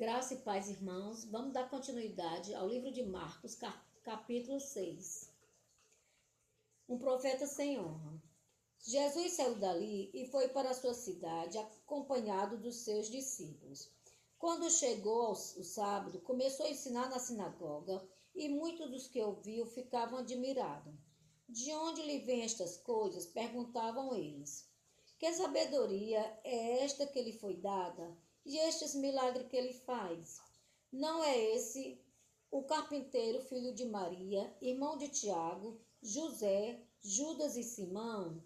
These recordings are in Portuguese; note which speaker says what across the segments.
Speaker 1: Graça e paz, irmãos. Vamos dar continuidade ao livro de Marcos, capítulo 6. Um profeta sem honra. Jesus saiu dali e foi para a sua cidade, acompanhado dos seus discípulos. Quando chegou o sábado, começou a ensinar na sinagoga, e muitos dos que ouviam ficavam admirados. De onde lhe vêm estas coisas? Perguntavam eles. Que sabedoria é esta que lhe foi dada? E estes milagres que ele faz? Não é esse o carpinteiro, filho de Maria, irmão de Tiago, José, Judas e Simão?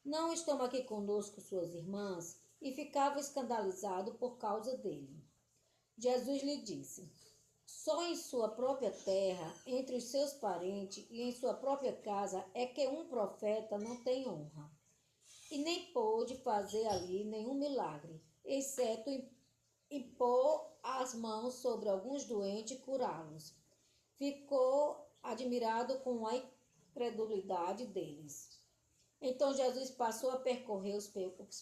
Speaker 1: Não estão aqui conosco suas irmãs? E ficava escandalizado por causa dele. Jesus lhe disse: só em sua própria terra, entre os seus parentes e em sua própria casa é que um profeta não tem honra. E nem pôde fazer ali nenhum milagre, exceto impor as mãos sobre alguns doentes e curá-los. Ficou admirado com a incredulidade deles. Então Jesus passou a percorrer os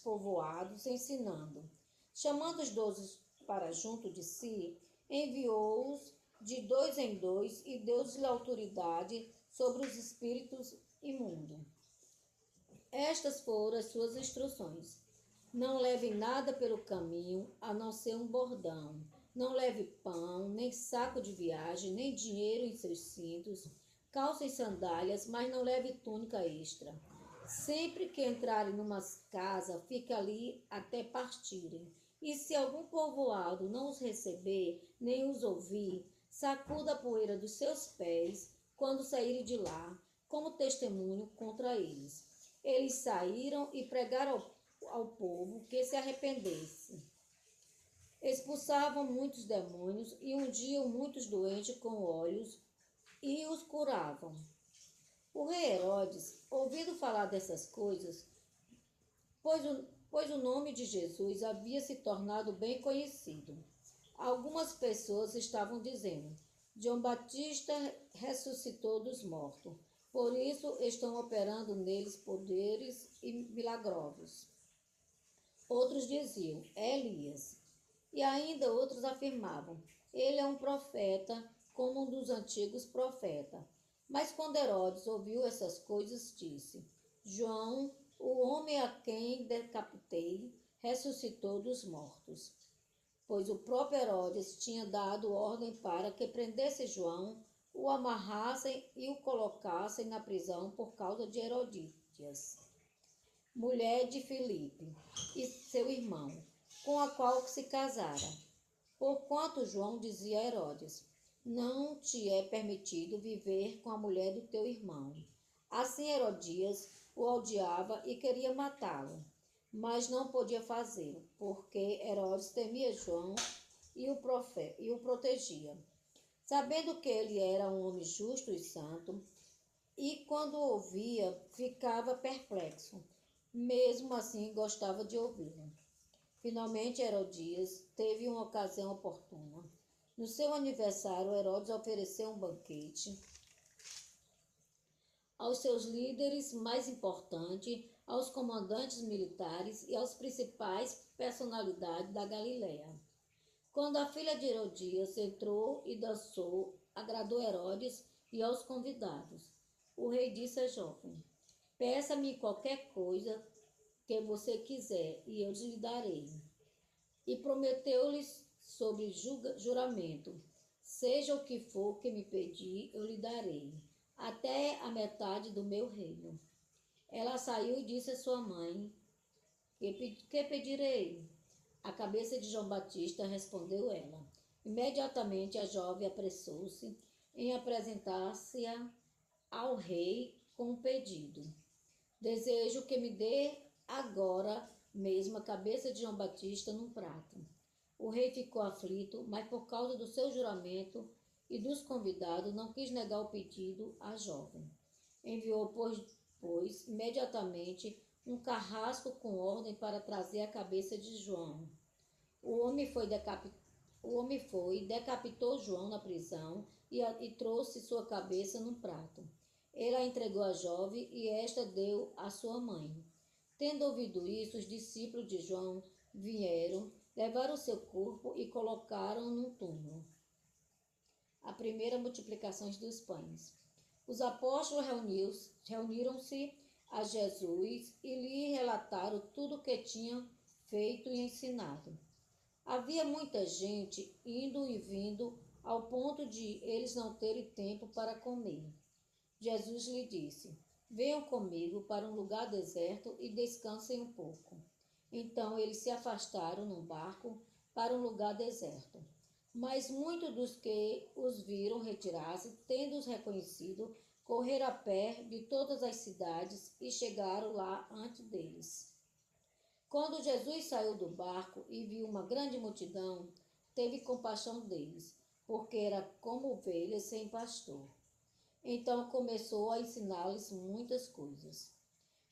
Speaker 1: povoados, ensinando. Chamando os 12 para junto de si, enviou-os de 2 em 2 e deu-lhes autoridade sobre os espíritos imundos. Estas foram as suas instruções. Não leve nada pelo caminho, a não ser um bordão. Não leve pão, nem saco de viagem, nem dinheiro em seus cintos. Calça e sandálias, mas não leve túnica extra. Sempre que entrarem numa casa, fique ali até partirem. E se algum povoado não os receber, nem os ouvir, sacuda a poeira dos seus pés quando saírem de lá, como testemunho contra eles. Eles saíram e pregaram ao povo que se arrependesse. Expulsavam muitos demônios e ungiam muitos doentes com óleos e os curavam. O rei Herodes, ouvindo falar dessas coisas, pois o nome de Jesus havia se tornado bem conhecido. Algumas pessoas estavam dizendo: João Batista ressuscitou dos mortos. Por isso estão operando neles poderes e milagrosos. Outros diziam: é Elias. E ainda outros afirmavam: ele é um profeta, como um dos antigos profetas. Mas quando Herodes ouviu essas coisas, disse: João, o homem a quem decapitei, ressuscitou dos mortos. Pois o próprio Herodes tinha dado ordem para que prendesse João, o amarrassem e o colocassem na prisão por causa de Herodías, mulher de Filipe, e seu irmão, com a qual se casara. Porquanto João dizia a Herodes: não te é permitido viver com a mulher do teu irmão. Assim Herodias o odiava e queria matá-lo, mas não podia fazê-lo, porque Herodes temia João e o protegia, sabendo que ele era um homem justo e santo, e quando ouvia, ficava perplexo. Mesmo assim, gostava de ouvi-lo. Finalmente, Herodias teve uma ocasião oportuna. No seu aniversário, Herodes ofereceu um banquete aos seus líderes mais importantes, aos comandantes militares e aos principais personalidades da Galiléia. Quando a filha de Herodias entrou e dançou, agradou Herodes e aos convidados. O rei disse à jovem: peça-me qualquer coisa que você quiser e eu lhe darei. E prometeu-lhes sobre juramento: seja o que for que me pedir, eu lhe darei, até a metade do meu reino. Ela saiu e disse à sua mãe: que pedirei? A cabeça de João Batista, respondeu ela. Imediatamente a jovem apressou-se em apresentar-se ao rei com um pedido: desejo que me dê agora mesmo a cabeça de João Batista num prato. O rei ficou aflito, mas por causa do seu juramento e dos convidados não quis negar o pedido à jovem. Enviou, pois, imediatamente um carrasco com ordem para trazer a cabeça de João. O homem foi e decapitou João na prisão e trouxe sua cabeça num prato. Ele a entregou à jovem e esta deu à sua mãe. Tendo ouvido isso, os discípulos de João vieram, levaram o seu corpo e colocaram num túmulo. A primeira multiplicação dos pães. Os apóstolos reuniram-se a Jesus e lhe relataram tudo o que tinham feito e ensinado. Havia muita gente indo e vindo, ao ponto de eles não terem tempo para comer. Jesus lhe disse: venham comigo para um lugar deserto e descansem um pouco. Então eles se afastaram num barco para um lugar deserto. Mas muitos dos que os viram retirar-se, tendo-os reconhecido, correram a pé de todas as cidades e chegaram lá antes deles. Quando Jesus saiu do barco e viu uma grande multidão, teve compaixão deles, porque era como ovelhas sem pastor. Então começou a ensinar-lhes muitas coisas.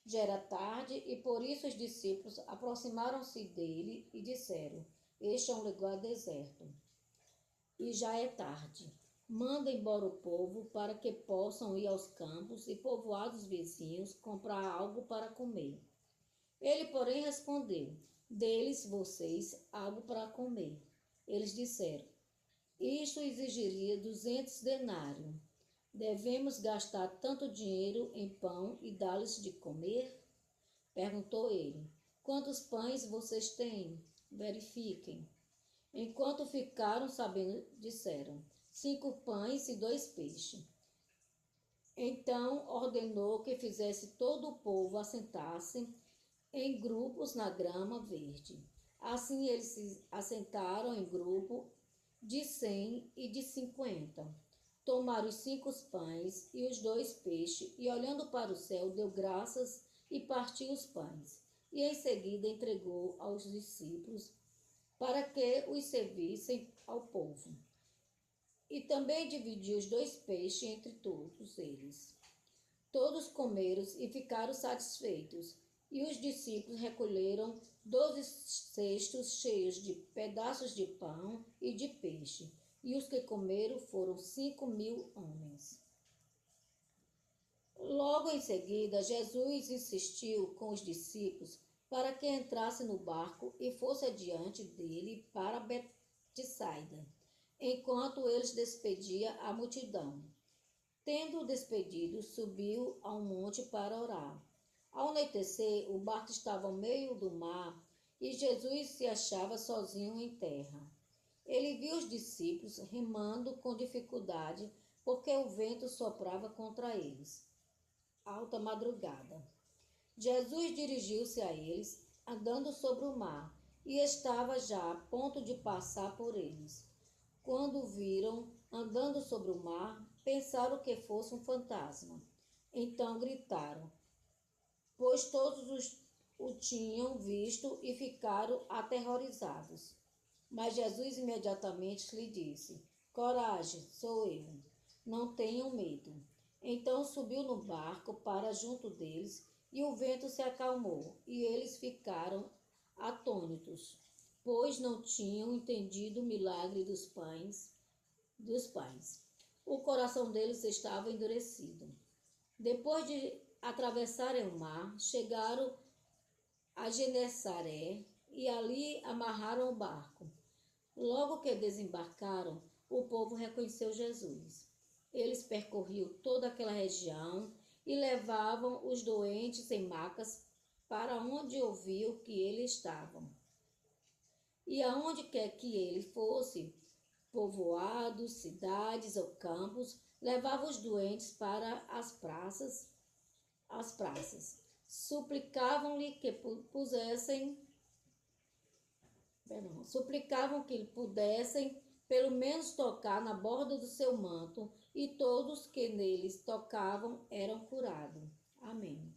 Speaker 1: Já era tarde e por isso os discípulos aproximaram-se dele e disseram: este é um lugar deserto e já é tarde. Manda embora o povo para que possam ir aos campos e povoados vizinhos comprar algo para comer. Ele, porém, respondeu: deles vocês algo para comer. Eles disseram: isto exigiria 200 denários. Devemos gastar tanto dinheiro em pão e dar-lhes de comer? Perguntou ele: quantos pães vocês têm? Verifiquem. Enquanto ficaram sabendo, disseram: 5 pães e 2 peixes. Então ordenou que fizesse todo o povo assentar-se em grupos na grama verde. Assim eles se assentaram em grupo de 100 e de 50. Tomaram os 5 pães e os 2 peixes, e olhando para o céu, deu graças e partiu os pães. E em seguida entregou aos discípulos para que os servissem ao povo. E também dividiu os 2 peixes entre todos eles. Todos comeram e ficaram satisfeitos. E os discípulos recolheram 12 cestos cheios de pedaços de pão e de peixe. E os que comeram foram 5.000 homens. Logo em seguida, Jesus insistiu com os discípulos para que entrasse no barco e fosse adiante dele para Betsaida, enquanto eles despediam a multidão. Tendo despedido, subiu a um monte para orar. Ao anoitecer, o barco estava ao meio do mar e Jesus se achava sozinho em terra. Ele viu os discípulos remando com dificuldade, porque o vento soprava contra eles. Alta madrugada. Jesus dirigiu-se a eles, andando sobre o mar, e estava já a ponto de passar por eles. Quando o viram andando sobre o mar, pensaram que fosse um fantasma. Então gritaram, pois todos o tinham visto e ficaram aterrorizados. Mas Jesus imediatamente lhe disse: coragem, sou eu, não tenham medo. Então subiu no barco para junto deles, e o vento se acalmou, e eles ficaram atônitos, pois não tinham entendido o milagre dos pães. O coração deles estava endurecido. Depois de atravessarem o mar, chegaram a Genesaré e ali amarraram o barco. Logo que desembarcaram, o povo reconheceu Jesus. Eles percorriam toda aquela região e levavam os doentes em macas para onde ouviam que eles estavam. E aonde quer que ele fosse, povoados, cidades ou campos, levava os doentes para as praças. Suplicavam-lhe que pudessem pelo menos tocar na borda do seu manto, e todos que neles tocavam eram curados. Amém.